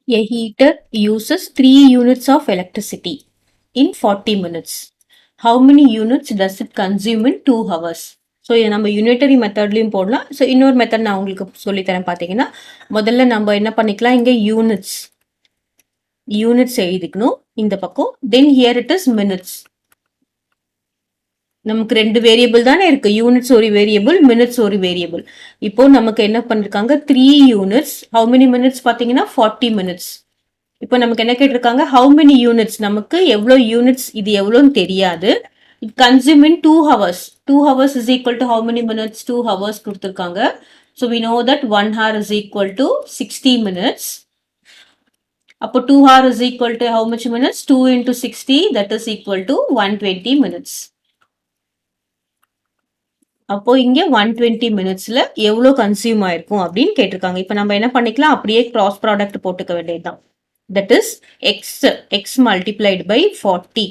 A heater uses 3 units of electricity in 40 minutes. How many units does it consume in 2 hours? So இதை நம்ம unitary மெத்தட்லையும் போடலாம். So இன்னொரு method நான் உங்களுக்கு சொல்லித்தரேன். பார்த்தீங்கன்னா முதல்ல நம்ம என்ன பண்ணிக்கலாம், இங்கே யூனிட்ஸ் எழுதிக்கணும் இந்த பக்கம். தென் ஹியர் இட் இஸ் மினிட்ஸ். நமக்கு 2 வேரியபிள் தானே இருக்கு. யூனிட்ஸ் ஒரு வேரியபிள், மினிட்ஸ் ஒரு வேரியபிள். இப்போ நமக்கு என்ன பண்ணிருக்காங்க, 3 யூனிட்ஸ். ஹவு மெனி மினிட்ஸ் பார்த்தீங்கன்னா 40 மினிட்ஸ். இப்போ நமக்கு என்ன கேட்டிருக்காங்க, ஹவு மெனி யூனிட்ஸ், நமக்கு எவ்வளோ யூனிட்ஸ், இது எவ்வளோன்னு தெரியாது. It consume in 2 hours. 2 hours is equal to how many minutes, 2 hours கொடுத்துருக்காங்க. So we know that 1 hour is equal to 60 minutes. அப்போ 2 hour is equal to how much minutes, 2 into 60, that is equal to 120 minutes. அப்போ இங்க 120 மினிட்ஸ்ல எவ்வளோ consume ஆயிருக்கும் அப்படின்னு கேட்டிருக்காங்க. இப்போ நம்ம என்ன பண்ணிக்கலாம், அப்படியே கிராஸ் ப்ராடக்ட் போட்டுக்க வேண்டியதுதான். That is x multiplied by 40.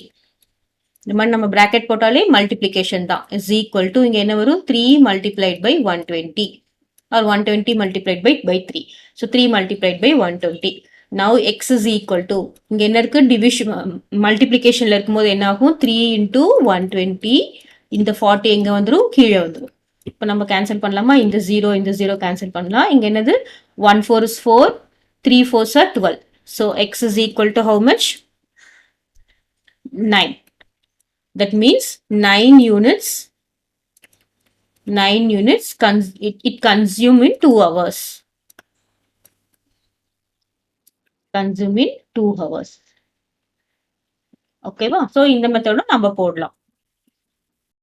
இந்த மாதிரி நம்ம பிராக்கெட் போட்டாலே மல்டிப்ளிகேஷன் தான். இஸ் ஈக்குவல் டு இங்க என்ன வரும், 3 மல்டிப்ளைட் பை 120 ஆர் 120 multiplied by 3. So 3 multiplied by 120. Now x is equal to இங்க என்ன இருக்கு, டிவிஷன் மல்டிப்ளிகேஷன்ல இருக்கும்போது என்ன ஆகும், 3 into 120. இந்த 40 எங்க வந்துடும், கீழே வந்துடும். இப்போ நம்ம கேன்சல் பண்ணலாமா, இந்த 0 கேன்சல் பண்ணலாம். இங்க என்னது, 1 4 is 4, 3 4s are 12. So x is equal to how much, 9. That means 9 units it consume in 2 hours. Consume in 2 hours. ஓகேவா? ஸோ இந்த மெத்தடும் நம்ம போடலாம்.